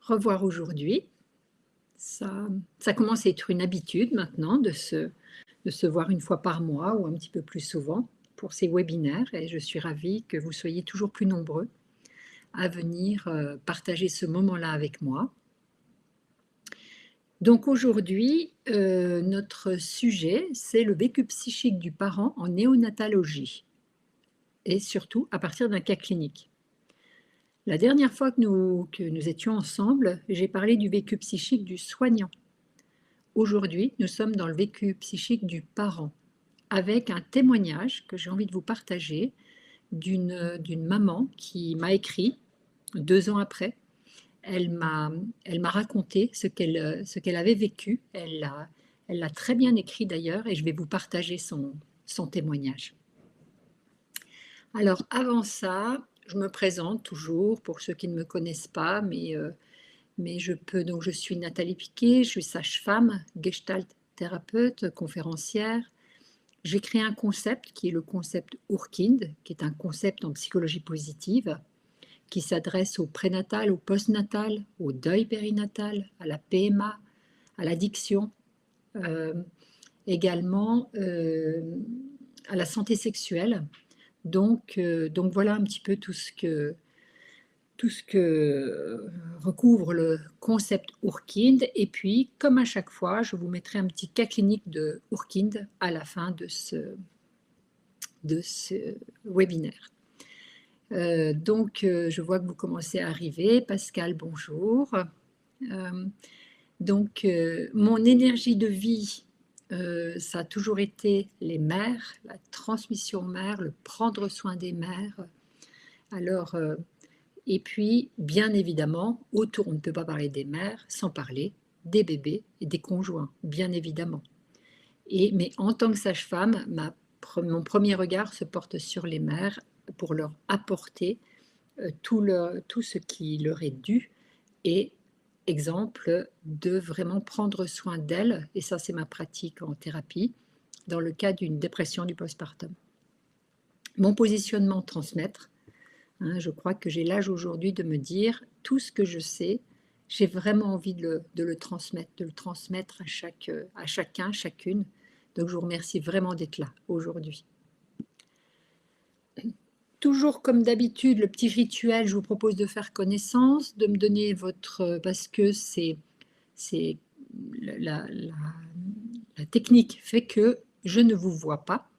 revoir aujourd'hui. Ça commence à être une habitude maintenant de se voir une fois par mois ou un petit peu plus souvent pour ces webinaires et je suis ravie que vous soyez toujours plus nombreux à venir, partager ce moment-là avec moi. Donc aujourd'hui, notre sujet, c'est le vécu psychique du parent en néonatologie et surtout à partir d'un cas clinique. La dernière fois que nous étions ensemble, j'ai parlé du vécu psychique du soignant. Aujourd'hui, nous sommes dans le vécu psychique du parent, avec un témoignage que j'ai envie de vous partager d'une maman qui m'a écrit 2 ans après. Elle m'a raconté ce qu'elle avait vécu. Elle l'a très bien écrit d'ailleurs et je vais vous partager son témoignage. Alors avant ça, je me présente toujours pour ceux qui ne me connaissent pas, mais je suis Nathalie Piquet, je suis sage-femme, gestalt thérapeute, conférencière. J'ai créé un concept qui est le concept Urkind, qui est un concept en psychologie positive, qui s'adresse au prénatal, au postnatal, au deuil périnatal, à la PMA, à l'addiction, euh, également à la santé sexuelle. Donc voilà un petit peu tout ce que recouvre le concept Urkind. Et puis, comme à chaque fois, je vous mettrai un petit cas clinique de Urkind à la fin de ce webinaire. Je vois que vous commencez à arriver. Pascal, bonjour. Mon énergie de vie, ça a toujours été les mères, la transmission mère, le prendre soin des mères. Alors, et puis, bien évidemment, autour, on ne peut pas parler des mères sans parler des bébés et des conjoints, bien évidemment. Mais en tant que sage-femme, mon premier regard se porte sur les mères pour leur apporter tout ce qui leur est dû et exemple de vraiment prendre soin d'elles, et ça c'est ma pratique en thérapie, dans le cas d'une dépression du postpartum. Mon positionnement transmettre, je crois que j'ai l'âge aujourd'hui de me dire tout ce que je sais, j'ai vraiment envie de le transmettre à chacun, chacune. Donc je vous remercie vraiment d'être là aujourd'hui. Toujours comme d'habitude, le petit rituel, je vous propose de faire connaissance, de me donner parce que c'est la technique fait que je ne vous vois pas.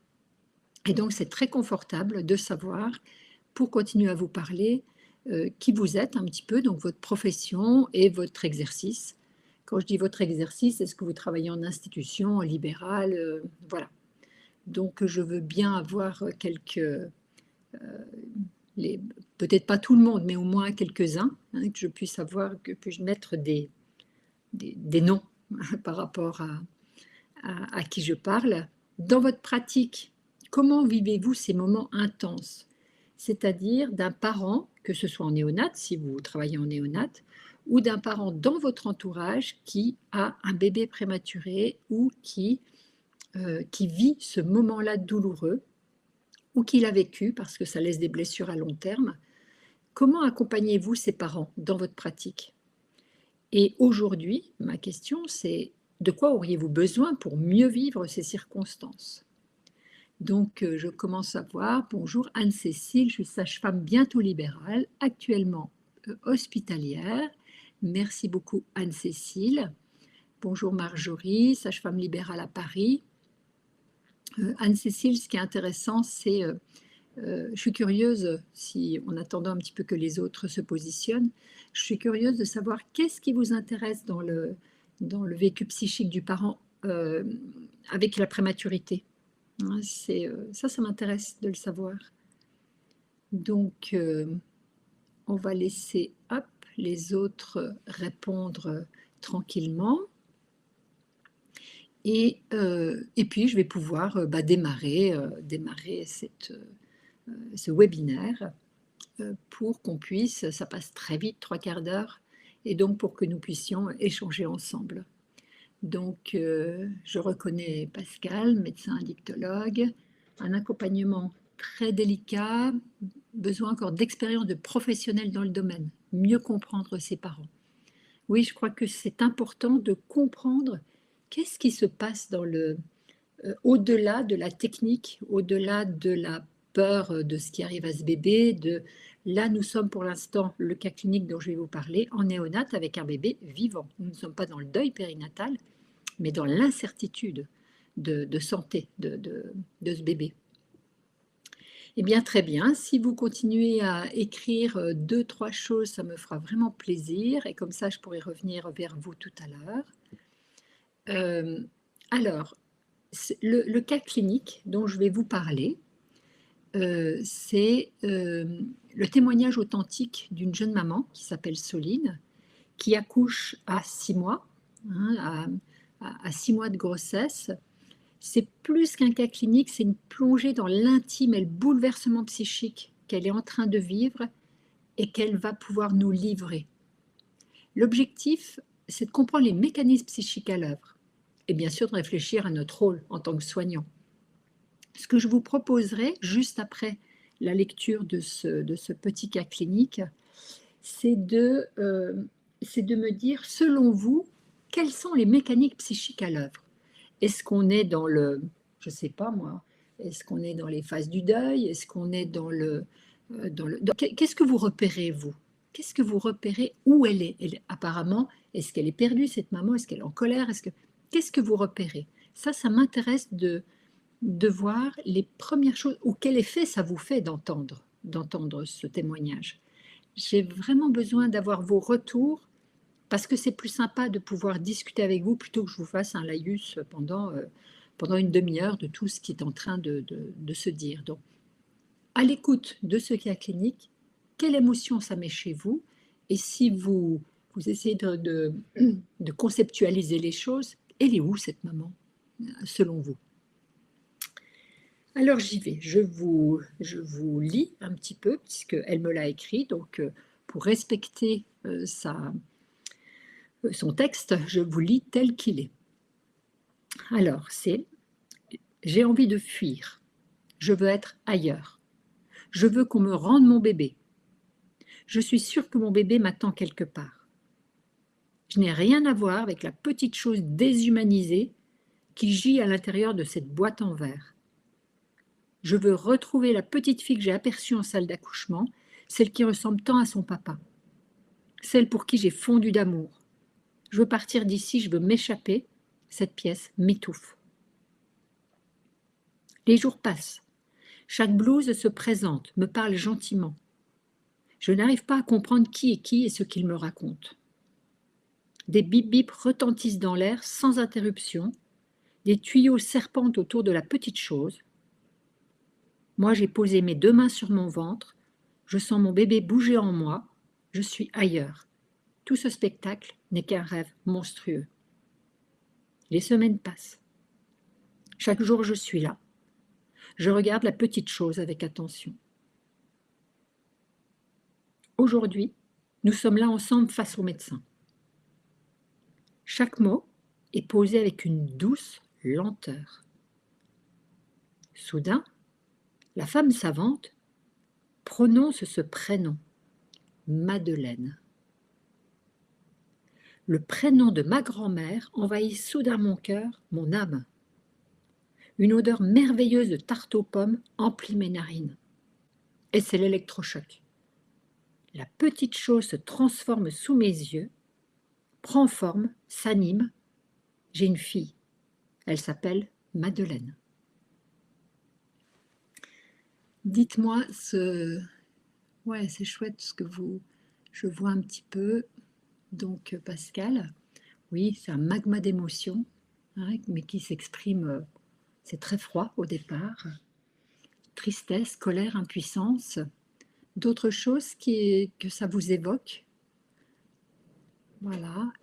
Et donc, c'est très confortable de savoir, pour continuer à vous parler, qui vous êtes un petit peu, donc votre profession et votre exercice. Quand je dis votre exercice, est-ce que vous travaillez en institution, en libéral, voilà. Donc, je veux bien avoir peut-être pas tout le monde, mais au moins quelques-uns, que je puisse mettre des noms par rapport à qui je parle. Dans votre pratique, comment vivez-vous ces moments intenses? C'est-à-dire d'un parent, que ce soit en néonat, si vous travaillez en néonat, ou d'un parent dans votre entourage qui a un bébé prématuré ou qui vit ce moment-là douloureux ou qui l'a vécu parce que ça laisse des blessures à long terme. Comment accompagnez-vous ces parents dans votre pratique? Et aujourd'hui, ma question, c'est de quoi auriez-vous besoin pour mieux vivre ces circonstances? Donc, je commence à voir. Bonjour Anne-Cécile, je suis sage-femme bientôt libérale, actuellement hospitalière. Merci beaucoup Anne-Cécile. Bonjour Marjorie, sage-femme libérale à Paris. Anne-Cécile, ce qui est intéressant, c'est je suis curieuse, si en attendant un petit peu que les autres se positionnent, je suis curieuse de savoir qu'est-ce qui vous intéresse dans le vécu psychique du parent avec la prématurité. Hein, ça m'intéresse de le savoir. Donc, on va laisser les autres répondre tranquillement. Et puis, je vais pouvoir démarrer ce webinaire pour qu'on puisse, ça passe très vite, 3/4 d'heure, et donc pour que nous puissions échanger ensemble. Donc, je reconnais Pascal, médecin addictologue, un accompagnement très délicat, besoin encore d'expérience de professionnels dans le domaine, mieux comprendre ses parents. Oui, je crois que c'est important de comprendre qu'est-ce qui se passe dans au-delà de la technique, au-delà de la peur de ce qui arrive à ce bébé. Là, nous sommes pour l'instant, le cas clinique dont je vais vous parler, en néonate avec un bébé vivant. Nous ne sommes pas dans le deuil périnatal, mais dans l'incertitude de santé de ce bébé. Eh bien, très bien. Si vous continuez à écrire deux, trois choses, ça me fera vraiment plaisir. Et comme ça, je pourrai revenir vers vous tout à l'heure. Euh, alors, le cas clinique dont je vais vous parler, c'est le témoignage authentique d'une jeune maman qui s'appelle Soline, qui accouche à 6 mois, hein, à 6 mois de grossesse. C'est plus qu'un cas clinique, c'est une plongée dans l'intime et le bouleversement psychique qu'elle est en train de vivre et qu'elle va pouvoir nous livrer. L'objectif, c'est de comprendre les mécanismes psychiques à l'œuvre et bien sûr de réfléchir à notre rôle en tant que soignant. Ce que je vous proposerai juste après la lecture de ce petit cas clinique, c'est de me dire, selon vous, quelles sont les mécaniques psychiques à l'œuvre? Est-ce qu'on est dans je ne sais pas moi, est-ce qu'on est dans les phases du deuil? Est-ce qu'on est qu'est-ce que vous repérez, vous? Qu'est-ce que vous repérez? Où elle est? Apparemment, est-ce qu'elle est perdue, cette maman? Est-ce qu'elle est en colère? Qu'est-ce que vous repérez? Ça m'intéresse de voir les premières choses, ou quel effet ça vous fait d'entendre ce témoignage. J'ai vraiment besoin d'avoir vos retours parce que c'est plus sympa de pouvoir discuter avec vous plutôt que je vous fasse un laïus pendant une demi-heure de tout ce qui est en train de se dire. Donc, à l'écoute de ce cas clinique, quelle émotion ça met chez vous? Et si vous essayez de conceptualiser les choses, elle est où cette maman, selon vous? Alors j'y vais, je vous lis un petit peu, puisqu'elle me l'a écrit, donc pour respecter son texte, je vous lis tel qu'il est. Alors c'est « J'ai envie de fuir, je veux être ailleurs, je veux qu'on me rende mon bébé. Je suis sûre que mon bébé m'attend quelque part. Je n'ai rien à voir avec la petite chose déshumanisée qui gît à l'intérieur de cette boîte en verre. Je veux retrouver la petite fille que j'ai aperçue en salle d'accouchement, celle qui ressemble tant à son papa, celle pour qui j'ai fondu d'amour. Je veux partir d'ici, je veux m'échapper. Cette pièce m'étouffe. » Les jours passent. Chaque blouse se présente, me parle gentiment. Je n'arrive pas à comprendre qui est qui et ce qu'il me raconte. Des bip-bip retentissent dans l'air sans interruption, des tuyaux serpentent autour de la petite chose. Moi, j'ai posé mes deux mains sur mon ventre, je sens mon bébé bouger en moi, je suis ailleurs. Tout ce spectacle n'est qu'un rêve monstrueux. Les semaines passent. Chaque jour, je suis là. Je regarde la petite chose avec attention. Aujourd'hui, nous sommes là ensemble face au médecin. Chaque mot est posé avec une douce lenteur. Soudain, la femme savante prononce ce prénom, Madeleine. Le prénom de ma grand-mère envahit soudain mon cœur, mon âme. Une odeur merveilleuse de tarte aux pommes emplit mes narines. Et c'est l'électrochoc. La petite chose se transforme sous mes yeux, prend forme, s'anime. J'ai une fille. Elle s'appelle Madeleine. Dites-moi Ouais, c'est chouette ce que je vois un petit peu. Donc, Pascal, oui, c'est un magma d'émotions, hein, mais qui s'exprime, c'est très froid au départ. Tristesse, colère, impuissance. D'autres choses que ça vous évoque? Voilà,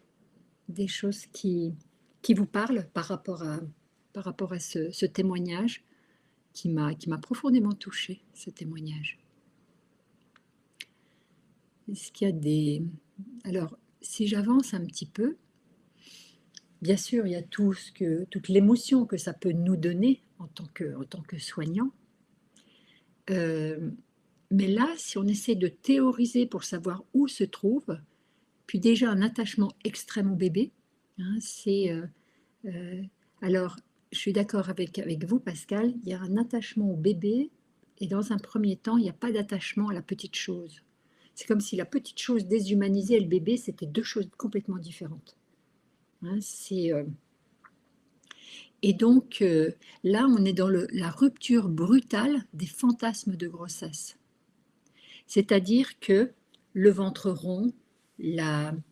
des choses qui vous parlent par rapport à ce témoignage qui m'a profondément touchée, ce témoignage. Est-ce qu'il y a des... Alors, si j'avance un petit peu, bien sûr, il y a toute l'émotion que ça peut nous donner en tant que soignant. Mais là, si on essaie de théoriser pour savoir où se trouve, puis déjà un attachement extrême au bébé. Hein, alors, je suis d'accord avec vous, Pascal, il y a un attachement au bébé, et dans un premier temps, il n'y a pas d'attachement à la petite chose. C'est comme si la petite chose déshumanisée et le bébé, c'était deux choses complètement différentes. Hein, et donc, là, on est dans la rupture brutale des fantasmes de grossesse. C'est-à-dire que le ventre rond, elle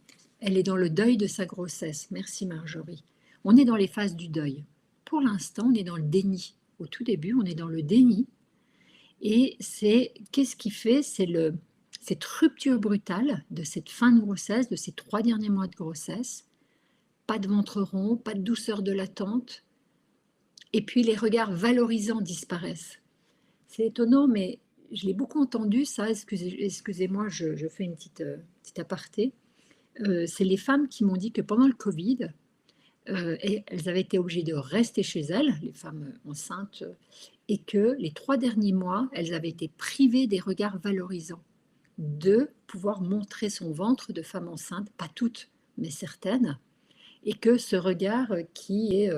est dans le deuil de sa grossesse. Merci Marjorie. On est dans les phases du deuil. Pour l'instant, on est dans le déni. Au tout début, on est dans le déni. Et qu'est-ce qui fait? C'est cette rupture brutale de cette fin de grossesse, de ces 3 derniers mois de grossesse. Pas de ventre rond, pas de douceur de l'attente. Et puis les regards valorisants disparaissent. C'est étonnant, mais je l'ai beaucoup entendu, ça. Excusez-moi, je fais une petite aparté. C'est les femmes qui m'ont dit que pendant le Covid, elles avaient été obligées de rester chez elles, les femmes enceintes, et que les 3 derniers mois, elles avaient été privées des regards valorisants, de pouvoir montrer son ventre de femme enceinte, pas toutes, mais certaines, et que ce regard qui est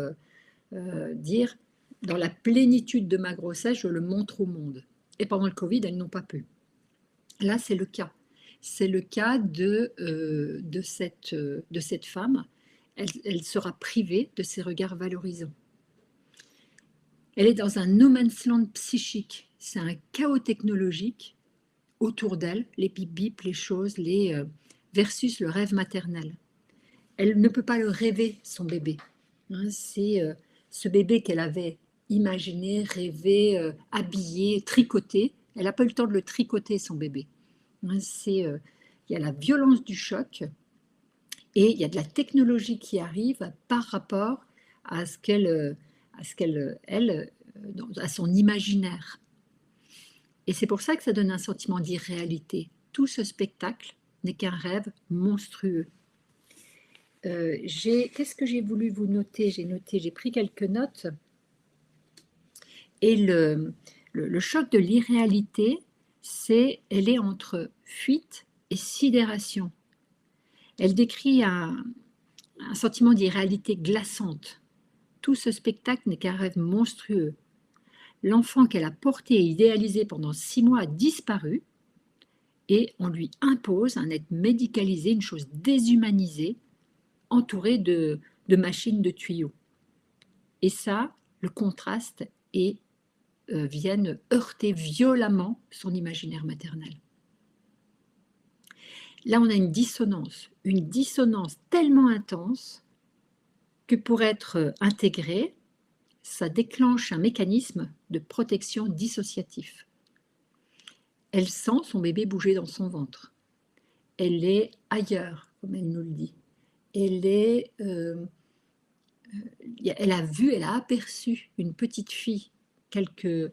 dire dans la plénitude de ma grossesse, je le montre au monde. Et pendant le Covid, elles n'ont pas pu. Là, c'est le cas. C'est le cas de cette femme. Elle sera privée de ses regards valorisants. Elle est dans un no man's land psychique. C'est un chaos technologique autour d'elle, les bip-bip, les choses, versus le rêve maternel. Elle ne peut pas le rêver, son bébé. Hein, c'est ce bébé qu'elle avait imaginé, rêvé, habillé, tricoté. Elle n'a pas eu le temps de le tricoter, son bébé. Hein, il y a la violence du choc et il y a de la technologie qui arrive par rapport à à son imaginaire. Et c'est pour ça que ça donne un sentiment d'irréalité. Tout ce spectacle n'est qu'un rêve monstrueux. Qu'est-ce que j'ai voulu vous noter? J'ai pris quelques notes. Et le choc de l'irréalité, elle est entre fuite et sidération. Elle décrit un sentiment d'irréalité glaçante. Tout ce spectacle n'est qu'un rêve monstrueux. L'enfant qu'elle a porté et idéalisé pendant 6 mois a disparu et on lui impose un être médicalisé, une chose déshumanisée, entourée de machines de tuyaux. Et ça, le contraste viennent heurter violemment son imaginaire maternel. Là, on a une dissonance tellement intense que pour être intégrée, ça déclenche un mécanisme de protection dissociatif. Elle sent son bébé bouger dans son ventre. Elle est ailleurs, comme elle nous le dit. Elle a aperçu une petite fille, quelque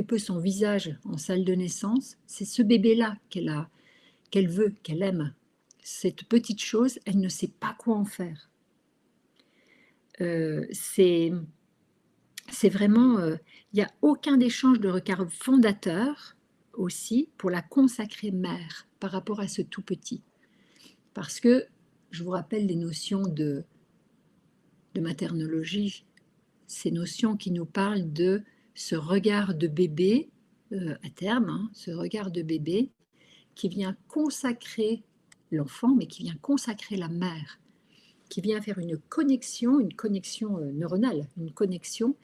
peu son visage en salle de naissance. C'est ce bébé-là qu'elle veut, qu'elle aime. Cette petite chose, elle ne sait pas quoi en faire. C'est vraiment, il n'y a aucun échange de regard fondateur aussi pour la consacrer mère par rapport à ce tout petit. Parce que, je vous rappelle les notions de maternologie, ces notions qui nous parlent de ce regard de bébé, à terme, hein, ce regard de bébé qui vient consacrer l'enfant, mais qui vient consacrer la mère, qui vient faire une connexion neuronale, une connexion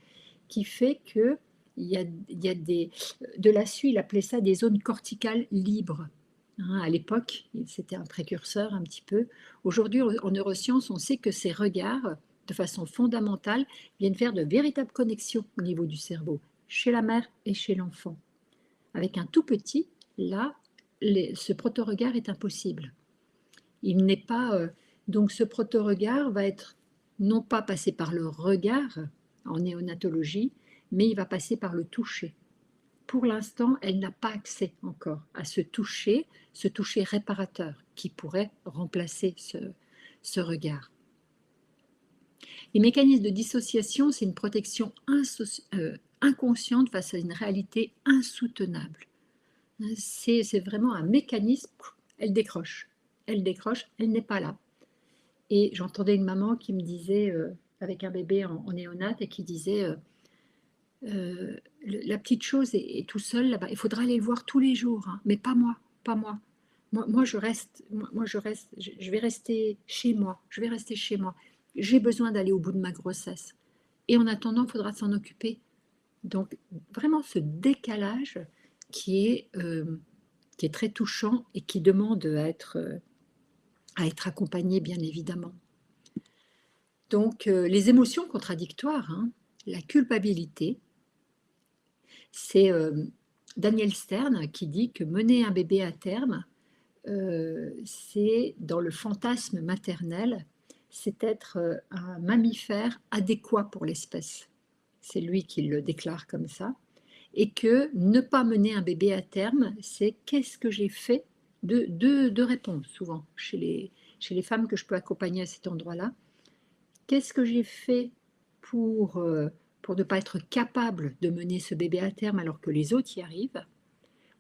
qui fait que il y a de la suite, il appelait ça des zones corticales libres. Hein, à l'époque, c'était un précurseur un petit peu. Aujourd'hui, en neurosciences, on sait que ces regards, de façon fondamentale, viennent faire de véritables connexions au niveau du cerveau, chez la mère et chez l'enfant. Avec un tout petit, là, ce proto-regard est impossible. Il n'est pas... donc ce proto-regard va être non pas passé par le regard en néonatologie, mais il va passer par le toucher. Pour l'instant, elle n'a pas accès encore à ce toucher réparateur qui pourrait remplacer ce regard. Les mécanismes de dissociation, c'est une protection inconsciente face à une réalité insoutenable. C'est vraiment un mécanisme, elle décroche. elle décroche, elle n'est pas là. Et j'entendais une maman qui me disait, avec un bébé en néonat, et qui disait, la petite chose est tout seul là-bas, il faudra aller le voir tous les jours, hein, mais pas moi, pas moi. Moi je reste, je vais rester chez moi, je vais rester chez moi. J'ai besoin d'aller au bout de ma grossesse. Et en attendant, il faudra s'en occuper. Donc vraiment ce décalage qui est, qui est très touchant et qui demande à être accompagné, bien évidemment. Donc les émotions contradictoires, hein, la culpabilité, c'est Daniel Stern qui dit que mener un bébé à terme, c'est dans le fantasme maternel, c'est être un mammifère adéquat pour l'espèce. C'est lui qui le déclare comme ça. Et que ne pas mener un bébé à terme, c'est qu'est-ce que j'ai fait, deux réponses souvent chez les femmes que je peux accompagner à cet endroit-là. Qu'est-ce que j'ai fait pour, pour ne pas être capable de mener ce bébé à terme alors que les autres y arrivent?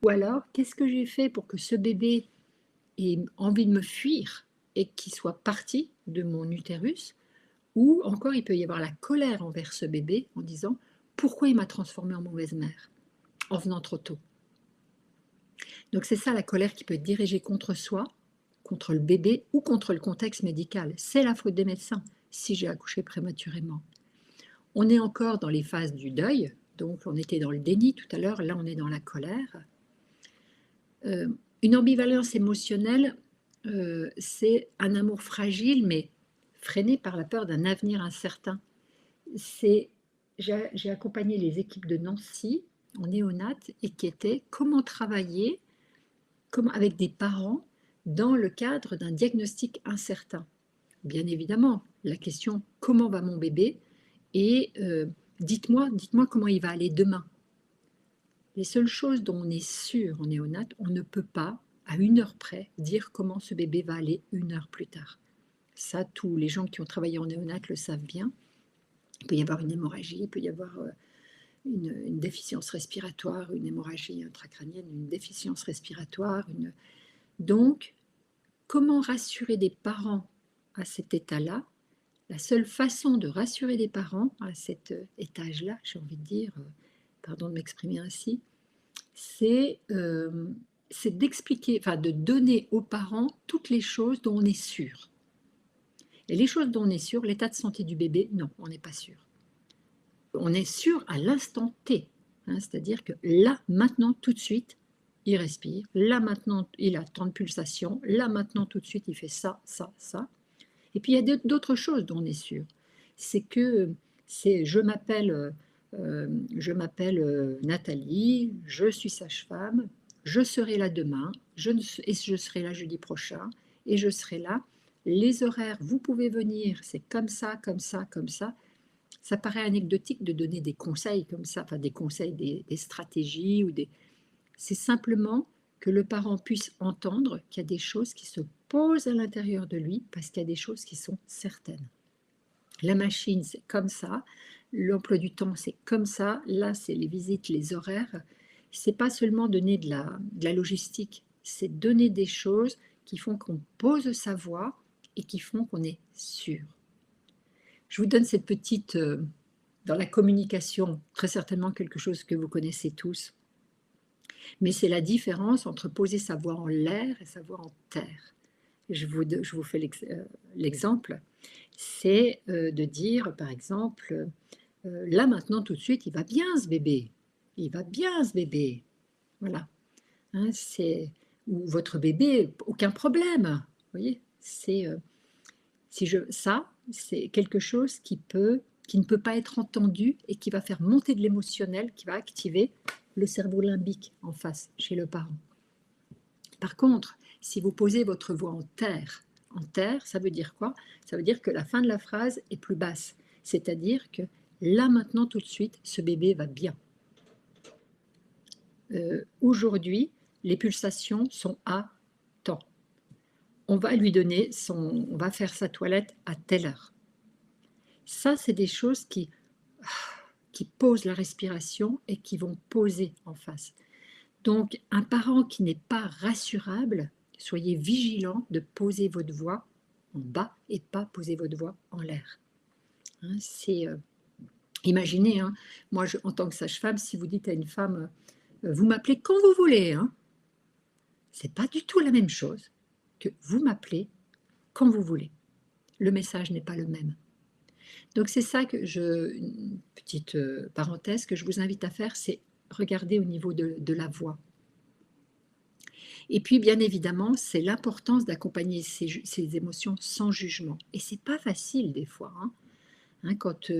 Ou alors, qu'est-ce que j'ai fait pour que ce bébé ait envie de me fuir et qu'il soit parti de mon utérus? Ou encore, il peut y avoir la colère envers ce bébé en disant pourquoi il m'a transformée en mauvaise mère en venant trop tôt. Donc c'est ça la colère qui peut être dirigée contre soi, contre le bébé ou contre le contexte médical. C'est la faute des médecins si j'ai accouché prématurément. On est encore dans les phases du deuil, donc on était dans le déni tout à l'heure, là on est dans la colère. Une ambivalence émotionnelle, c'est un amour fragile mais freiné par la peur d'un avenir incertain. J'ai accompagné les équipes de Nancy en néonat et qui était comment travailler avec des parents dans le cadre d'un diagnostic incertain. Bien évidemment, la question comment va mon bébé et dites-moi comment il va aller demain. Les seules choses dont on est sûr en néonat, on ne peut pas, à 1 heure près, dire comment ce bébé va aller 1 heure plus tard. Ça, tous les gens qui ont travaillé en néonat le savent bien. Il peut y avoir une hémorragie, il peut y avoir une déficience respiratoire, une hémorragie intracrânienne, une déficience respiratoire. Donc, comment rassurer des parents à cet état-là? La seule façon de rassurer des parents à cet étage-là, j'ai envie de dire, pardon de m'exprimer ainsi, c'est d'expliquer, enfin de donner aux parents toutes les choses dont on est sûr. Et les choses dont on est sûr, l'état de santé du bébé, non, on n'est pas sûr. On est sûr à l'instant T, hein, c'est-à-dire que là, maintenant, tout de suite, il respire, là maintenant, il a tant de pulsations, là maintenant, tout de suite, il fait ça, ça, ça. Et puis, il y a d'autres choses dont on est sûr. C'est que je m'appelle Nathalie, je suis sage-femme, je serai là demain, et je serai là jeudi prochain, et je serai là. Les horaires, vous pouvez venir, c'est comme ça, comme ça, comme ça. Ça paraît anecdotique de donner des conseils comme ça, enfin des conseils, des stratégies ou des. C'est simplement que le parent puisse entendre qu'il y a des choses qui se posent à l'intérieur de lui parce qu'il y a des choses qui sont certaines. La machine, c'est comme ça. L'emploi du temps, c'est comme ça. Là, c'est les visites, les horaires. C'est pas seulement donner de la logistique, c'est donner des choses qui font qu'on pose sa voix et qui font qu'on est sûr. Je vous donne cette petite, dans la communication, très certainement quelque chose que vous connaissez tous, mais c'est la différence entre poser sa voix en l'air et sa voix en terre. Je vous fais l'exemple, c'est de dire, par exemple, là maintenant tout de suite, il va bien ce bébé, il va bien ce bébé, voilà. Hein, ou votre bébé, aucun problème, vous voyez, ça, c'est quelque chose qui ne peut pas être entendu et qui va faire monter de l'émotionnel, qui va activer le cerveau limbique en face, chez le parent. Par contre, si vous posez votre voix en terre, ça veut dire quoi? Ça veut dire que la fin de la phrase est plus basse. C'est-à-dire que là, maintenant, tout de suite, ce bébé va bien. Aujourd'hui, les pulsations sont à temps. On va faire sa toilette à telle heure. Ça, c'est des choses qui posent la respiration et qui vont poser en face. Donc, un parent qui n'est pas rassurable, Soyez vigilant de poser votre voix en bas et pas poser votre voix en l'air. Hein, imaginez, hein, moi en tant que sage-femme, si vous dites à une femme, vous m'appelez quand vous voulez, hein, c'est pas du tout la même chose que vous m'appelez quand vous voulez. Le message n'est pas le même. Donc c'est ça une petite parenthèse que je vous invite à faire, c'est regarder au niveau de la voix. Et puis bien évidemment, c'est l'importance d'accompagner ces émotions sans jugement. Et c'est pas facile des fois. Hein, quand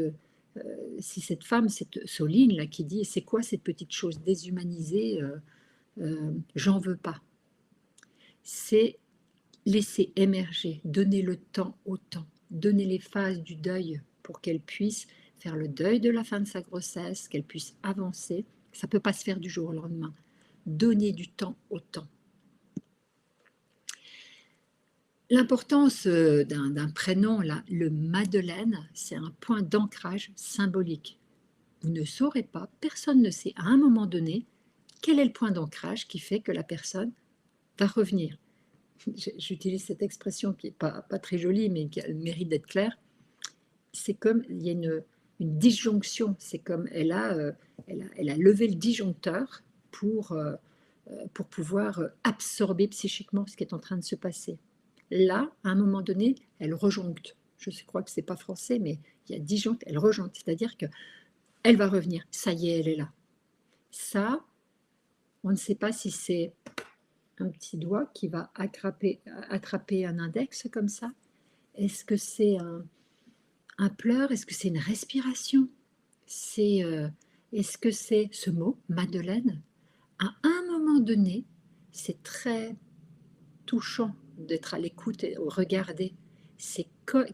si cette femme, cette Soline là, qui dit c'est quoi cette petite chose déshumanisée, j'en veux pas. C'est laisser émerger, donner le temps au temps, donner les phases du deuil pour qu'elle puisse faire le deuil de la fin de sa grossesse, qu'elle puisse avancer. Ça ne peut pas se faire du jour au lendemain. Donner du temps au temps. L'importance d'un prénom, là, le Madeleine, c'est un point d'ancrage symbolique. Vous ne saurez pas, personne ne sait à un moment donné quel est le point d'ancrage qui fait que la personne va revenir. J'utilise cette expression qui n'est pas très jolie, mais qui a le mérite d'être claire. C'est comme, il y a une disjonction, c'est comme elle a levé le disjoncteur pour pouvoir absorber psychiquement ce qui est en train de se passer. Là, à un moment donné, elle rejoncte. Je crois que ce n'est pas français, mais il y a disjoncte, elle rejoncte, c'est-à-dire qu'elle va revenir. Ça y est, elle est là. Ça, on ne sait pas si c'est un petit doigt qui va attraper un index comme ça. Est-ce que c'est un pleur? Est-ce que c'est une respiration? Est-ce que c'est ce mot, Madeleine? À un moment donné, c'est très touchant d'être à l'écoute et regarder. C'est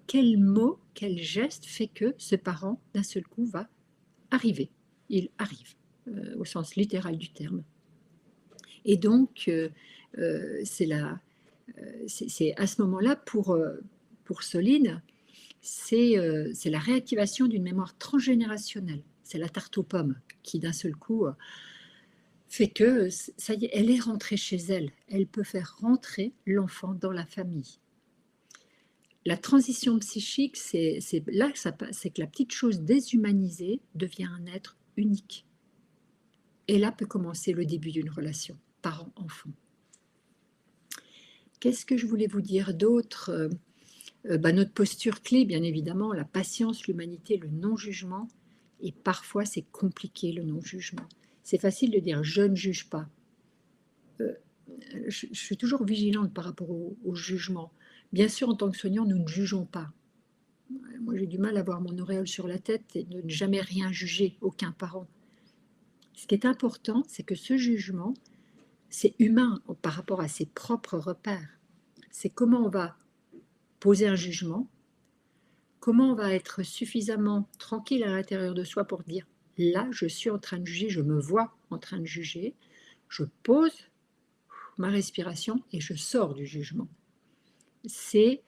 quel mot, quel geste fait que ce parent, d'un seul coup, va arriver. Il arrive, au sens littéral du terme. Et donc, c'est à ce moment-là, pour Soline, c'est la réactivation d'une mémoire transgénérationnelle. C'est la tarte aux pommes qui, d'un seul coup, fait que, ça y est, elle est rentrée chez elle. Elle peut faire rentrer l'enfant dans la famille. La transition psychique, c'est là que c'est que la petite chose déshumanisée devient un être unique. Et là peut commencer le début d'une relation parent-enfant. Qu'est-ce que je voulais vous dire d'autre? Notre posture clé, bien évidemment, la patience, l'humanité, le non-jugement. Et parfois, c'est compliqué, le non-jugement. C'est facile de dire « je ne juge pas ». Je suis toujours vigilante par rapport au jugement. Bien sûr, en tant que soignant, nous ne jugeons pas. Moi, j'ai du mal à avoir mon auréole sur la tête et de ne jamais rien juger, aucun parent. Ce qui est important, c'est que ce jugement, c'est humain par rapport à ses propres repères. C'est comment on va poser un jugement, comment on va être suffisamment tranquille à l'intérieur de soi pour dire « là, je suis en train de juger, je me vois en train de juger, je pose ma respiration et je sors du jugement ». C'est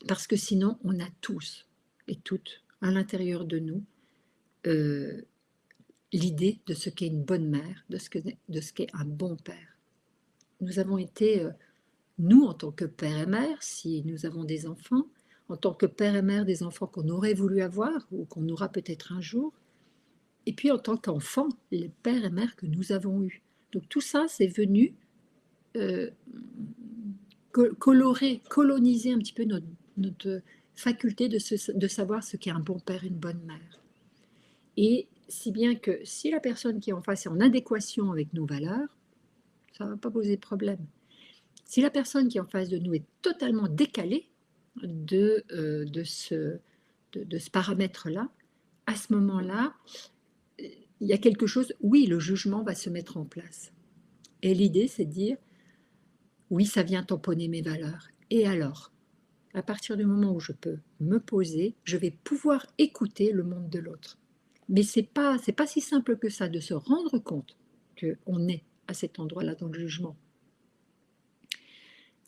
parce que sinon, on a tous et toutes à l'intérieur de nous l'idée de ce qu'est une bonne mère, de ce qu'est un bon père. Nous avons été, nous en tant que père et mère, si nous avons des enfants, en tant que père et mère des enfants qu'on aurait voulu avoir ou qu'on aura peut-être un jour, et puis en tant qu'enfant, les pères et mères que nous avons eus. Donc tout ça, c'est venu coloniser un petit peu notre faculté de savoir ce qu'est un bon père et une bonne mère. Et si bien que si la personne qui est en face est en adéquation avec nos valeurs, ça ne va pas poser de problème. Si la personne qui est en face de nous est totalement décalée de ce paramètre-là, à ce moment-là, il y a quelque chose, oui, le jugement va se mettre en place. Et l'idée, c'est de dire, oui, ça vient tamponner mes valeurs. Et alors, à partir du moment où je peux me poser, je vais pouvoir écouter le monde de l'autre. Mais c'est pas si simple que ça de se rendre compte qu'on est à cet endroit-là dans le jugement.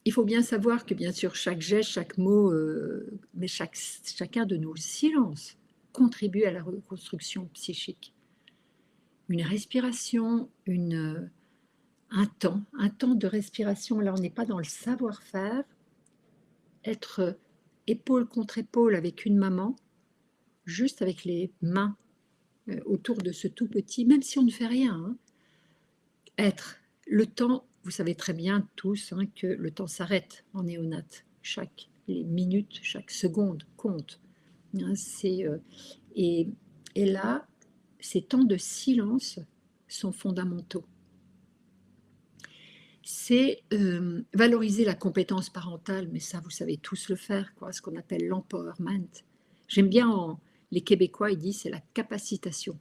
Il faut bien savoir que, bien sûr, chaque geste, chaque mot, mais chacun de nos silences contribue à la reconstruction psychique. Une respiration, un temps de respiration. Là, on n'est pas dans le savoir-faire. Être épaule contre épaule avec une maman, juste avec les mains autour de ce tout petit, même si on ne fait rien. Hein. Être le temps, vous savez très bien tous hein, que le temps s'arrête en néonate. Les minutes, chaque seconde compte. Hein, et, et là, ces temps de silence sont fondamentaux. C'est valoriser la compétence parentale, mais ça, vous savez tous le faire, quoi, ce qu'on appelle l'empowerment. J'aime bien, les Québécois, ils disent, c'est la capacitation.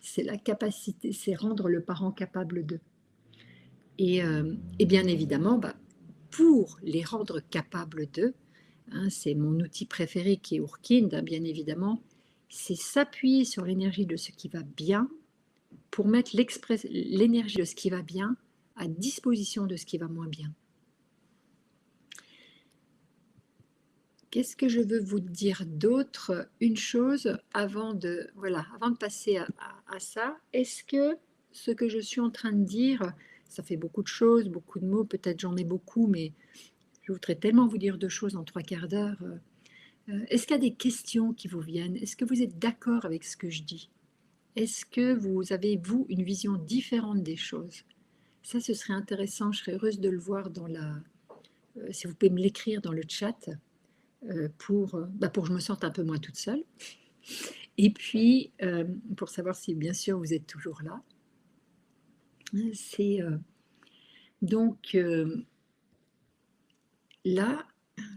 C'est la capacité, c'est rendre le parent capable d'eux. Et bien évidemment, pour les rendre capables d'eux, hein, c'est mon outil préféré qui est Urkind, hein, bien évidemment, c'est s'appuyer sur l'énergie de ce qui va bien pour mettre l'énergie de ce qui va bien à disposition de ce qui va moins bien. Qu'est-ce que je veux vous dire d'autre? Une chose avant de passer à ça, est-ce que ce que je suis en train de dire, ça fait beaucoup de choses, beaucoup de mots, peut-être j'en ai beaucoup, mais je voudrais tellement vous dire 2 choses en 3 quarts d'heure. Est-ce qu'il y a des questions qui vous viennent? Est-ce que vous êtes d'accord avec ce que je dis? Est-ce que vous avez, vous, une vision différente des choses? Ça, ce serait intéressant, je serais heureuse de le voir si vous pouvez me l'écrire dans le chat, pour que je me sente un peu moins toute seule. Et puis, pour savoir si, bien sûr, vous êtes toujours là. Donc, là,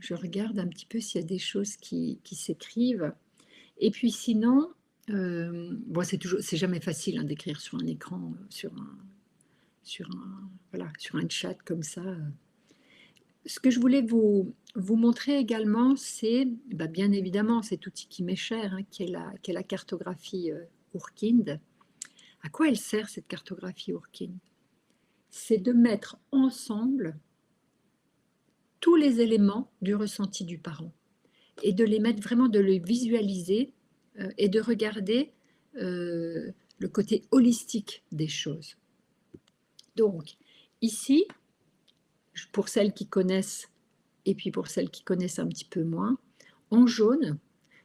je regarde un petit peu s'il y a des choses qui s'écrivent. Et puis sinon, c'est jamais facile hein, d'écrire sur un écran, sur un chat comme ça. Ce que je voulais vous montrer également, c'est bien évidemment cet outil qui m'est cher, hein, qui est la cartographie Urkind. À quoi elle sert cette cartographie Urkind? C'est de mettre ensemble tous les éléments du ressenti du parent et de les mettre vraiment, de les visualiser et de regarder le côté holistique des choses. Donc, ici, pour celles qui connaissent et puis pour celles qui connaissent un petit peu moins, en jaune,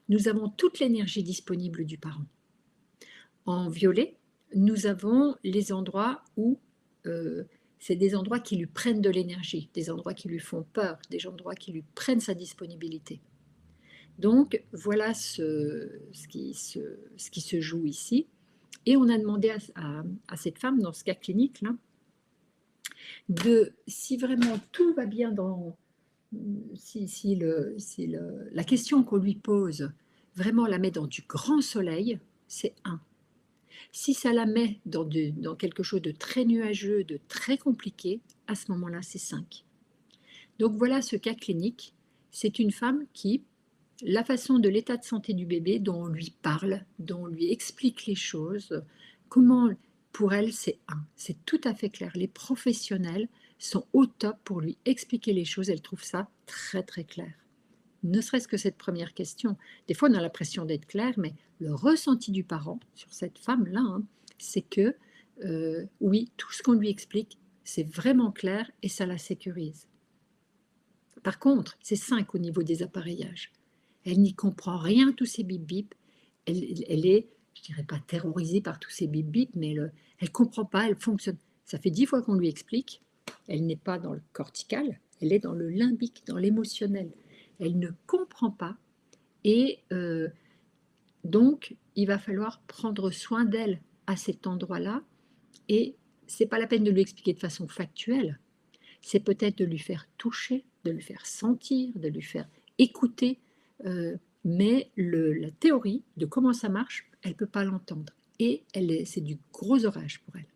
nous avons toute l'énergie disponible du parent. En violet, nous avons les endroits où c'est des endroits qui lui prennent de l'énergie, des endroits qui lui font peur, des endroits qui lui prennent sa disponibilité. Donc, voilà ce qui se joue ici. Et on a demandé à cette femme, dans ce cas clinique, là, si vraiment tout va bien la question qu'on lui pose vraiment la met dans du grand soleil, c'est 1. Si ça la met dans quelque chose de très nuageux, de très compliqué, à ce moment-là, c'est 5. Donc voilà ce cas clinique. C'est une femme qui, la façon de l'état de santé du bébé, dont on lui parle, dont on lui explique les choses, comment, pour elle, c'est 1. C'est tout à fait clair. Les professionnels sont au top pour lui expliquer les choses. Elle trouve ça très, très clair. Ne serait-ce que cette première question. Des fois, on a l'impression d'être clair, mais le ressenti du parent sur cette femme-là, hein, c'est que, oui, tout ce qu'on lui explique, c'est vraiment clair et ça la sécurise. Par contre, c'est 5 au niveau des appareillages. Elle n'y comprend rien, tous ces bip-bip. Elle est, je dirais pas terrorisée par tous ces bip-bip, mais elle ne comprend pas, elle fonctionne. Ça fait 10 fois qu'on lui explique. Elle n'est pas dans le cortical, elle est dans le limbique, dans l'émotionnel. Elle ne comprend pas et donc il va falloir prendre soin d'elle à cet endroit-là et c'est pas la peine de lui expliquer de façon factuelle, c'est peut-être de lui faire toucher, de lui faire sentir, de lui faire écouter, mais la théorie de comment ça marche, elle ne peut pas l'entendre et c'est du gros orage pour elle.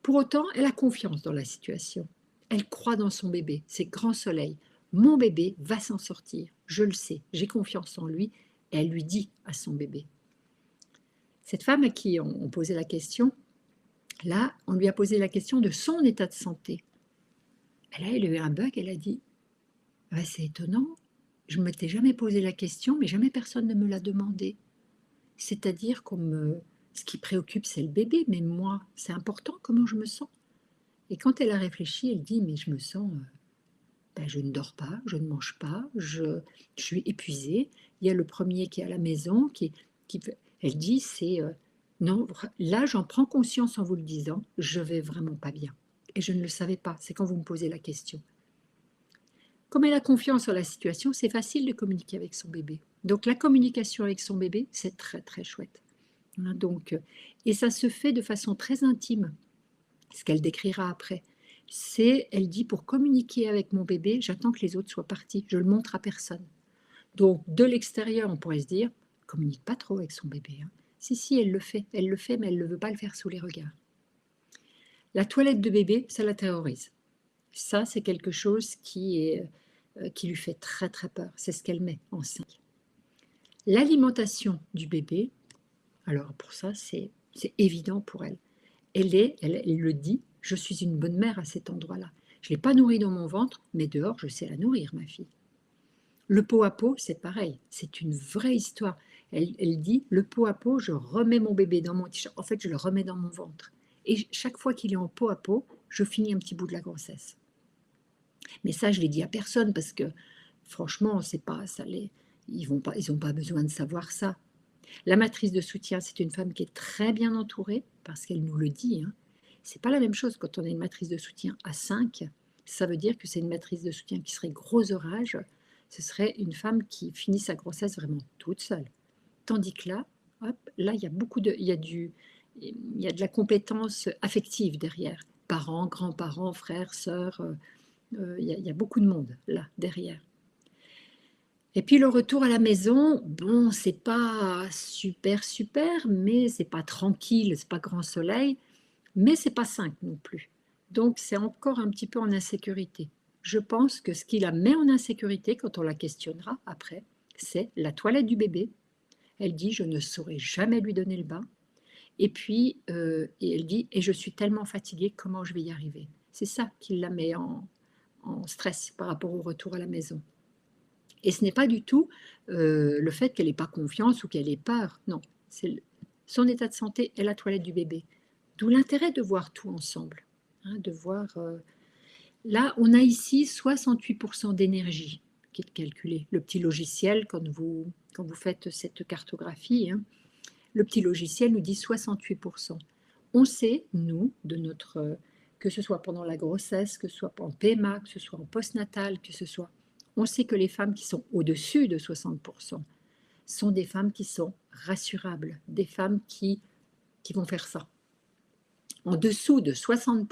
Pour autant, elle a confiance dans la situation. Elle croit dans son bébé, c'est grand soleil. Mon bébé va s'en sortir, je le sais, j'ai confiance en lui. Et elle lui dit à son bébé. Cette femme à qui on posait la question, là, on lui a posé la question de son état de santé. Elle a eu un bug, elle a dit c'est étonnant, je ne m'étais jamais posé la question, mais jamais personne ne me l'a demandé. C'est-à-dire ce qui préoccupe, c'est le bébé, mais moi, c'est important comment je me sens. Et quand elle a réfléchi, elle dit: «Mais je me sens, je ne dors pas, je ne mange pas, je suis épuisée. Il y a le premier qui est à la maison qui fait» elle dit: «C'est, non, là, j'en prends conscience en vous le disant, je vais vraiment pas bien» et je ne le savais pas, c'est quand vous me posez la question. Comme elle a confiance en la situation, c'est facile de communiquer avec son bébé. Donc la communication avec son bébé, c'est très, très chouette, hein, donc et ça se fait de façon très intime, ce qu'elle décrira après. C'est elle dit: «Pour communiquer avec mon bébé, j'attends que les autres soient partis, je le montre à personne». Donc de l'extérieur, on pourrait se dire: «Elle communique pas trop avec son bébé, hein». Si, si, elle le fait, mais elle ne veut pas le faire sous les regards. La toilette de bébé, ça la terrorise. Ça, c'est quelque chose qui lui fait très, très peur. C'est ce qu'elle met en 5. L'alimentation du bébé, alors pour ça, c'est évident pour elle. Elle le dit: «Je suis une bonne mère à cet endroit-là. Je ne l'ai pas nourrie dans mon ventre, mais dehors, je sais la nourrir, ma fille». Le pot à pot, c'est pareil, c'est une vraie histoire. Elle dit: «Le pot à pot, je remets mon bébé dans mon t-shirt, en fait, je le remets dans mon ventre et chaque fois qu'il est en pot à pot, je finis un petit bout de la grossesse». Mais ça, je l'ai dit à personne parce que franchement, c'est pas ça les ils ont pas besoin de savoir ça. La matrice de soutien, c'est une femme qui est très bien entourée parce qu'elle nous le dit, hein. C'est pas la même chose quand on a une matrice de soutien à 5, ça veut dire que c'est une matrice de soutien qui serait gros orage, ce serait une femme qui finit sa grossesse vraiment toute seule. Tandis que là, hop, là, il y a beaucoup de il y a de la compétence affective derrière. Parents, grands-parents, frères, sœurs, il y a beaucoup de monde là, derrière. Et puis le retour à la maison, bon, c'est pas super, super, mais c'est pas tranquille, c'est pas grand soleil, mais c'est pas 5 non plus. Donc c'est encore un petit peu en insécurité. Je pense que ce qui la met en insécurité quand on la questionnera après, c'est la toilette du bébé. Elle dit: «Je ne saurais jamais lui donner le bain» et puis, et elle dit: «Et je suis tellement fatiguée, comment je vais y arriver?» C'est ça qui la met en stress par rapport au retour à la maison. Et ce n'est pas du tout, le fait qu'elle ait pas confiance ou qu'elle ait peur, non, c'est son état de santé et la toilette du bébé. D'où l'intérêt de voir tout ensemble, hein, de voir, là, on a ici 68 d'énergie qui est calculée. Le petit logiciel, quand vous faites cette cartographie, hein, le petit logiciel nous dit 68. On sait, nous, de notre, que ce soit pendant la grossesse, que ce soit en PMA, que ce soit en postnatal, que ce soit on sait que les femmes qui sont au-dessus de 60 sont des femmes qui sont rassurables, des femmes qui vont faire ça. En dessous de 60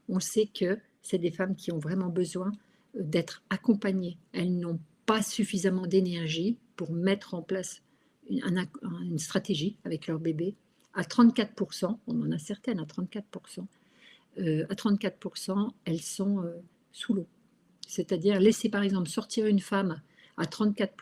on sait que c'est des femmes qui ont vraiment besoin, d'être accompagnées. Elles n'ont pas suffisamment d'énergie pour mettre en place une stratégie avec leur bébé. À 34 on en a certaines à 34 à 34 elles sont, sous l'eau. C'est-à-dire laisser par exemple sortir une femme à 34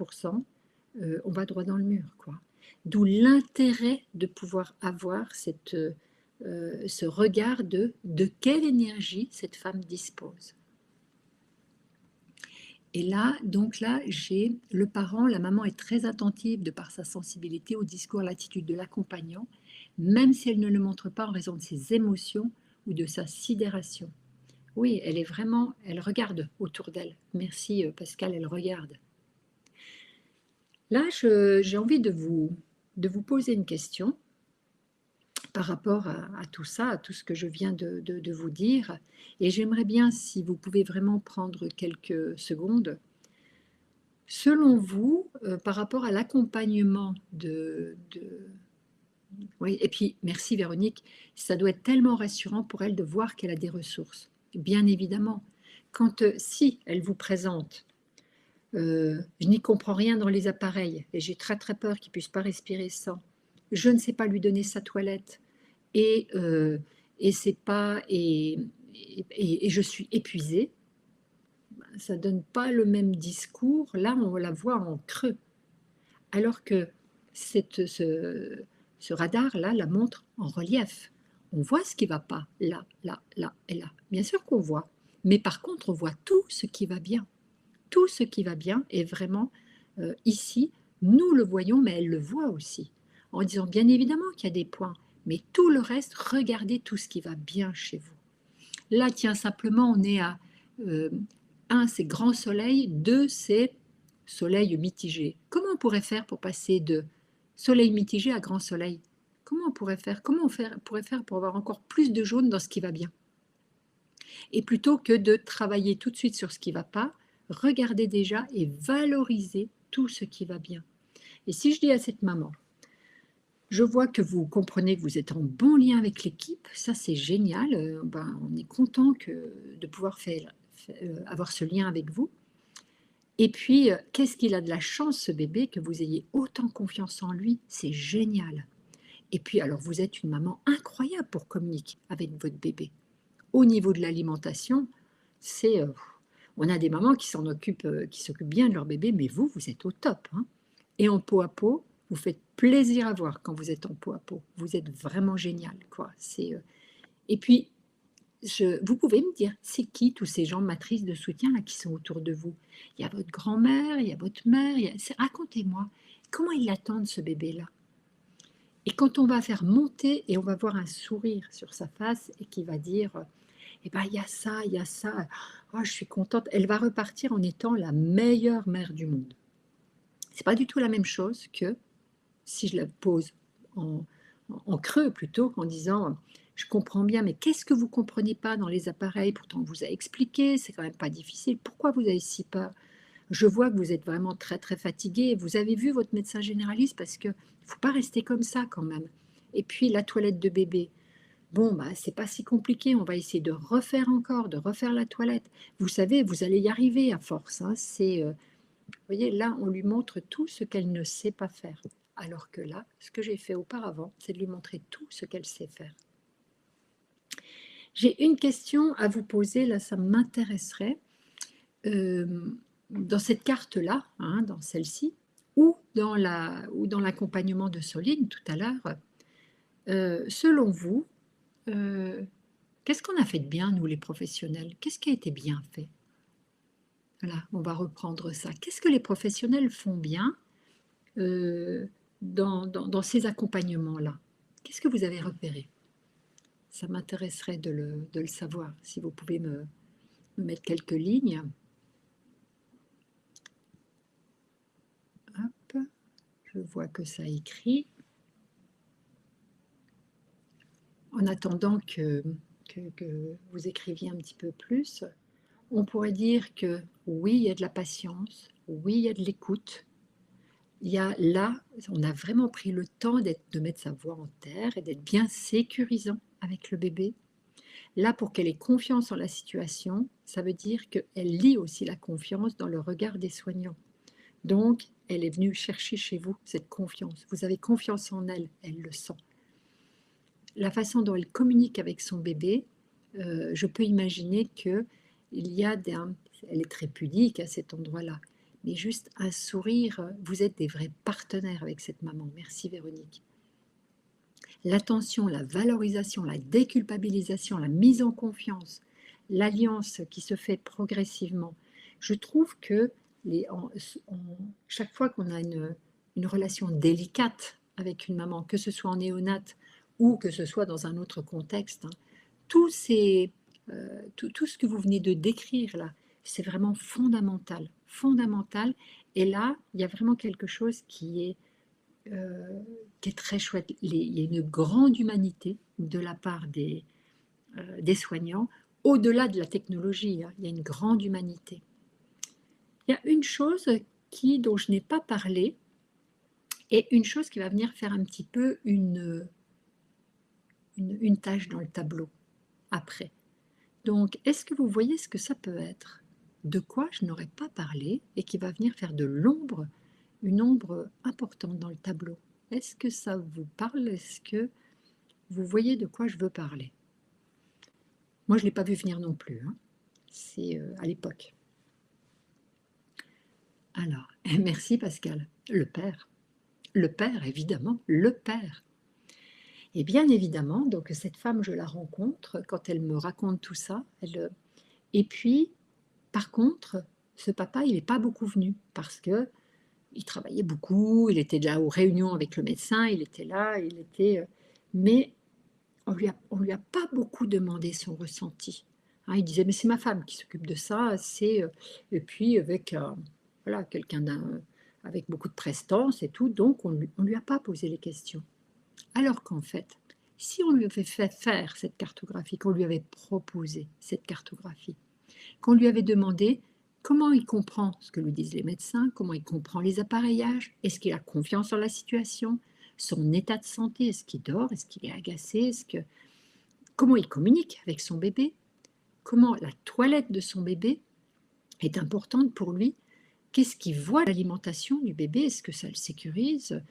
on va droit dans le mur, quoi. D'où l'intérêt de pouvoir avoir ce regard de quelle énergie cette femme dispose. Et là, donc là, j'ai le parent, la maman est très attentive de par sa sensibilité au discours, à l'attitude de l'accompagnant, même si elle ne le montre pas en raison de ses émotions ou de sa sidération. Oui, elle est vraiment, elle regarde autour d'elle. Merci Pascal, elle regarde. Là, j'ai envie de vous poser une question par rapport à tout ça, à tout ce que je viens de vous dire. Et j'aimerais bien, si vous pouvez vraiment prendre quelques secondes, selon vous, par rapport à l'accompagnement oui, et puis merci Véronique, ça doit être tellement rassurant pour elle de voir qu'elle a des ressources. Bien évidemment, quand si elle vous présente, je n'y comprends rien dans les appareils et j'ai très très peur qu'il puisse pas respirer sans. Je ne sais pas lui donner sa toilette et c'est pas et je suis épuisée. Ça donne pas le même discours. Là, on la voit en creux. Alors que cette ce radar-là la montre en relief. On voit ce qui va pas, là, là, là et là. Bien sûr qu'on voit, mais par contre, on voit tout ce qui va bien. Tout ce qui va bien est vraiment, ici. Nous le voyons, mais elle le voit aussi. En disant: «Bien évidemment qu'il y a des points, mais tout le reste, regardez tout ce qui va bien chez vous». Là, tiens, simplement, on est à 1, c'est grand soleil, 2, c'est soleil mitigé. Comment on pourrait faire pour passer de soleil mitigé à grand soleil? Comment on pourrait faire? Pourrait faire pour avoir encore plus de jaune dans ce qui va bien? Et plutôt que de travailler tout de suite sur ce qui ne va pas, regardez déjà et valorisez tout ce qui va bien. Et si je dis à cette maman, je vois que vous comprenez que vous êtes en bon lien avec l'équipe, ça c'est génial, on est content de pouvoir avoir ce lien avec vous. Et puis, qu'est-ce qu'il a de la chance ce bébé que vous ayez autant confiance en lui, c'est génial. Et puis alors vous êtes une maman incroyable pour communiquer avec votre bébé. Au niveau de l'alimentation, c'est, on a des mamans qui s'occupent bien de leur bébé, mais vous êtes au top, hein. Et en peau à peau, vous faites plaisir à voir quand vous êtes en peau à peau. Vous êtes vraiment génial, quoi. Et puis, vous pouvez me dire, c'est qui tous ces gens matrices de soutien là qui sont autour de vous? Il y a votre grand-mère, il y a votre mère, racontez-moi, comment ils l'attendent ce bébé-là? Et quand on va faire monter et on va voir un sourire sur sa face et qui va dire, eh ben, il y a ça, oh, je suis contente, elle va repartir en étant la meilleure mère du monde. C'est pas du tout la même chose que si je la pose en, en creux plutôt, en disant, je comprends bien, mais qu'est-ce que vous comprenez pas dans les appareils? Pourtant, on vous a expliqué, c'est quand même pas difficile. Pourquoi vous avez si peur? Je vois que vous êtes vraiment très, très fatigué. Vous avez vu votre médecin généraliste parce que faut pas rester comme ça quand même. Et puis, la toilette de bébé. Bon, bah, c'est pas si compliqué. On va essayer de refaire encore, de refaire la toilette. Vous savez, vous allez y arriver à force, hein. Vous voyez, là, on lui montre tout ce qu'elle ne sait pas faire. Alors que là, ce que j'ai fait auparavant, c'est de lui montrer tout ce qu'elle sait faire. J'ai une question à vous poser, là, ça m'intéresserait. Dans cette carte-là, hein, dans celle-ci, ou dans l'accompagnement de Soline tout à l'heure, selon vous, qu'est-ce qu'on a fait de bien, nous les professionnels? Qu'est-ce qui a été bien fait? Voilà, on va reprendre ça. Qu'est-ce que les professionnels font bien dans ces accompagnements-là? Qu'est-ce que vous avez repéré? Ça m'intéresserait de le savoir, si vous pouvez me mettre quelques lignes. Hop, je vois que ça écrit. En attendant que vous écriviez un petit peu plus, on pourrait dire que oui, il y a de la patience, oui, il y a de l'écoute. Il y a là, on a vraiment pris le temps de mettre sa voix en terre et d'être bien sécurisant avec le bébé. Là, pour qu'elle ait confiance en la situation, ça veut dire qu'elle lie aussi la confiance dans le regard des soignants. Donc, elle est venue chercher chez vous cette confiance. Vous avez confiance en elle, elle le sent. La façon dont elle communique avec son bébé, je peux imaginer que elle est très pudique à cet endroit-là, mais juste un sourire, vous êtes des vrais partenaires avec cette maman. Merci Véronique. L'attention, la valorisation, la déculpabilisation, la mise en confiance, l'alliance qui se fait progressivement. Je trouve que chaque fois qu'on a une relation délicate avec une maman, que ce soit en néonate ou que ce soit dans un autre contexte, hein, tout ce que vous venez de décrire là, c'est vraiment fondamental, fondamental. Et là, il y a vraiment quelque chose qui est très chouette. Il y a une grande humanité de la part des soignants, au-delà de la technologie, hein, il y a une grande humanité. Il y a une chose dont je n'ai pas parlé, et une chose qui va venir faire un petit peu une tâche dans le tableau après. Donc, est-ce que vous voyez ce que ça peut être? De quoi je n'aurais pas parlé et qui va venir faire de l'ombre, une ombre importante dans le tableau? Est-ce que ça vous parle? Est-ce que vous voyez de quoi je veux parler? Moi, je ne l'ai pas vu venir non plus, hein. C'est à l'époque. Alors, merci Pascal. Le père, évidemment, le père. Et bien évidemment, donc cette femme, je la rencontre quand elle me raconte tout ça. Et puis, par contre, ce papa, il n'est pas beaucoup venu parce que il travaillait beaucoup, il était là aux réunions avec le médecin, il était là, mais on lui a pas beaucoup demandé son ressenti. hein. Il disait: «Mais c'est ma femme qui s'occupe de ça, c'est, et puis avec, voilà, quelqu'un avec beaucoup de prestance et tout, donc on lui a pas posé les questions». Alors qu'en fait, si on lui avait fait faire cette cartographie, qu'on lui avait proposé cette cartographie, qu'on lui avait demandé comment il comprend ce que lui disent les médecins, comment il comprend les appareillages, est-ce qu'il a confiance en la situation, son état de santé, est-ce qu'il dort, est-ce qu'il est agacé, comment il communique avec son bébé, comment la toilette de son bébé est importante pour lui, qu'est-ce qu'il voit de l'alimentation du bébé, est-ce que ça le sécurise,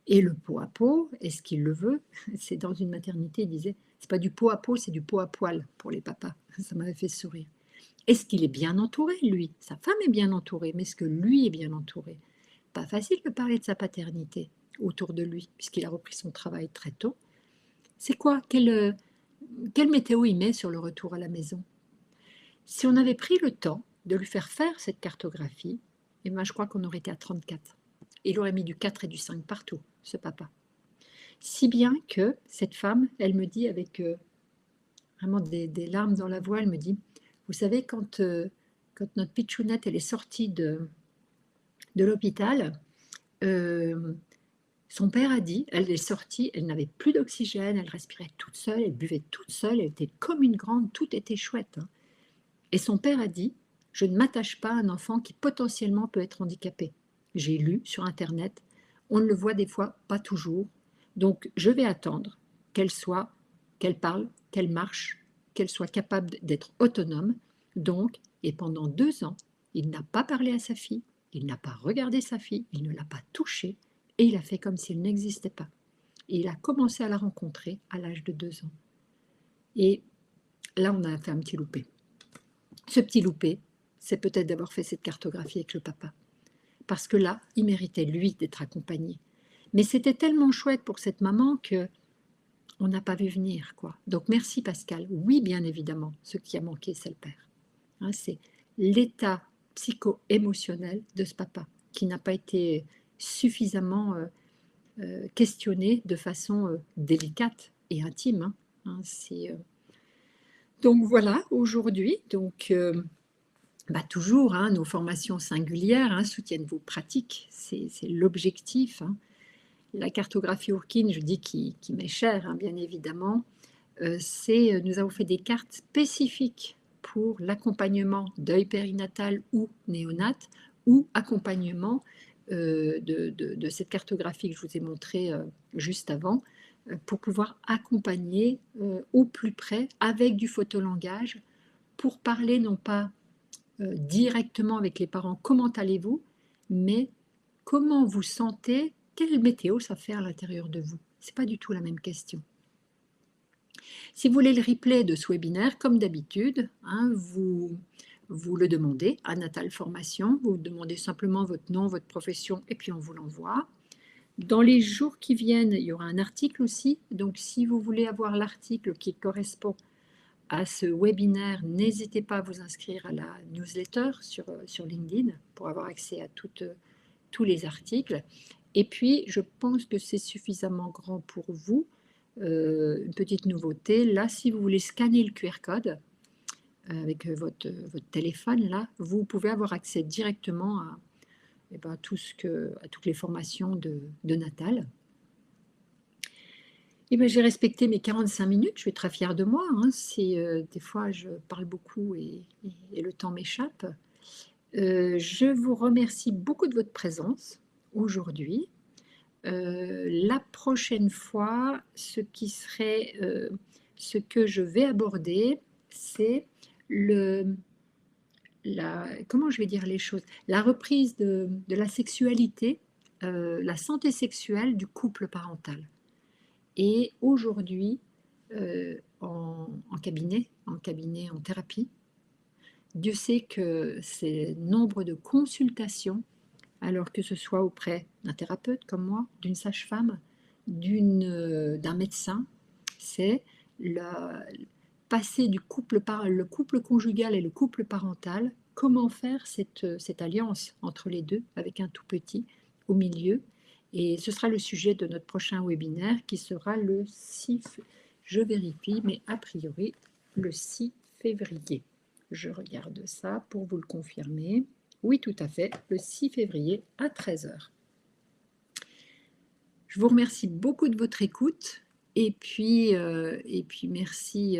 et le pot à pot, est-ce qu'il le veut? C'est dans une maternité, il disait, c'est pas du pot à pot, c'est du pot à poil pour les papas. Ça m'avait fait sourire. Est-ce qu'il est bien entouré, lui? Sa femme est bien entourée, mais est-ce que lui est bien entouré? Pas facile de parler de sa paternité autour de lui, puisqu'il a repris son travail très tôt. C'est quoi? Quelle météo il met sur le retour à la maison? Si on avait pris le temps de lui faire faire cette cartographie, eh ben, je crois qu'on aurait été à 34. Il aurait mis du 4 et du 5 partout, ce papa. Si bien que cette femme, elle me dit avec vraiment des larmes dans la voix, elle me dit, vous savez, quand notre pitchounette, elle est sortie de l'hôpital, euh, son père a dit, elle est sortie, elle n'avait plus d'oxygène, elle respirait toute seule, elle buvait toute seule, elle était comme une grande, tout était chouette, hein. Et son père a dit, je ne m'attache pas à un enfant qui potentiellement peut être handicapé. J'ai lu sur Internet, on ne le voit des fois pas toujours, donc je vais attendre qu'elle parle, qu'elle marche, qu'elle soit capable d'être autonome. Donc, et pendant 2 ans, il n'a pas parlé à sa fille, il n'a pas regardé sa fille, il ne l'a pas touchée, et il a fait comme s'il n'existait pas. Et il a commencé à la rencontrer à l'âge de 2 ans. Et là, on a fait un petit loupé. Ce petit loupé, c'est peut-être d'avoir fait cette cartographie avec le papa. Parce que là, il méritait, lui, d'être accompagné. Mais c'était tellement chouette pour cette maman que on n'a pas vu venir, quoi. Donc merci Pascal. Oui, bien évidemment, ce qui a manqué, c'est le père. Hein, c'est l'état psycho-émotionnel de ce papa qui n'a pas été suffisamment questionné de façon délicate et intime, hein. Hein, donc voilà, aujourd'hui, bah, toujours, hein, nos formations singulières, hein, soutiennent vos pratiques, c'est l'objectif, hein. La cartographie Urkin, je dis qui m'est chère, hein, bien évidemment, nous avons fait des cartes spécifiques pour l'accompagnement deuil périnatal ou néonat, ou accompagnement de cette cartographie que je vous ai montrée juste avant, pour pouvoir accompagner au plus près avec du photolangage, pour parler non pas directement avec les parents comment allez-vous, mais comment vous sentez, quelle météo ça fait à l'intérieur de vous. Ce n'est pas du tout la même question. Si vous voulez le replay de ce webinaire, comme d'habitude, hein, vous le demandez à Natal Formation, vous demandez simplement votre nom, votre profession, et puis on vous l'envoie. Dans les jours qui viennent, il y aura un article aussi, donc si vous voulez avoir l'article qui correspond à ce webinaire, n'hésitez pas à vous inscrire à la newsletter sur LinkedIn pour avoir accès à tous les articles. Et puis, je pense que c'est suffisamment grand pour vous. Une petite nouveauté, là, si vous voulez scanner le QR code avec votre téléphone, là, vous pouvez avoir accès directement à, eh ben, à toutes les formations de Natal. Eh ben, j'ai respecté mes 45 minutes, je suis très fière de moi, hein. Des fois, je parle beaucoup et le temps m'échappe. Je vous remercie beaucoup de votre présence aujourd'hui. La prochaine fois, ce que je vais aborder, c'est comment je vais dire les choses, la reprise de la sexualité, la santé sexuelle du couple parental. Et aujourd'hui, en cabinet, en thérapie, Dieu sait que c'est nombre de consultations, alors que ce soit auprès d'un thérapeute comme moi, d'une sage-femme, d'un médecin, c'est passer le couple conjugal et le couple parental, comment faire cette alliance entre les deux avec un tout petit au milieu. Et ce sera le sujet de notre prochain webinaire qui sera le 6, je vérifie, mais a priori le 6 février. Je regarde ça pour vous le confirmer. Oui, tout à fait, le 6 février à 13 heures. Je vous remercie beaucoup de votre écoute et puis merci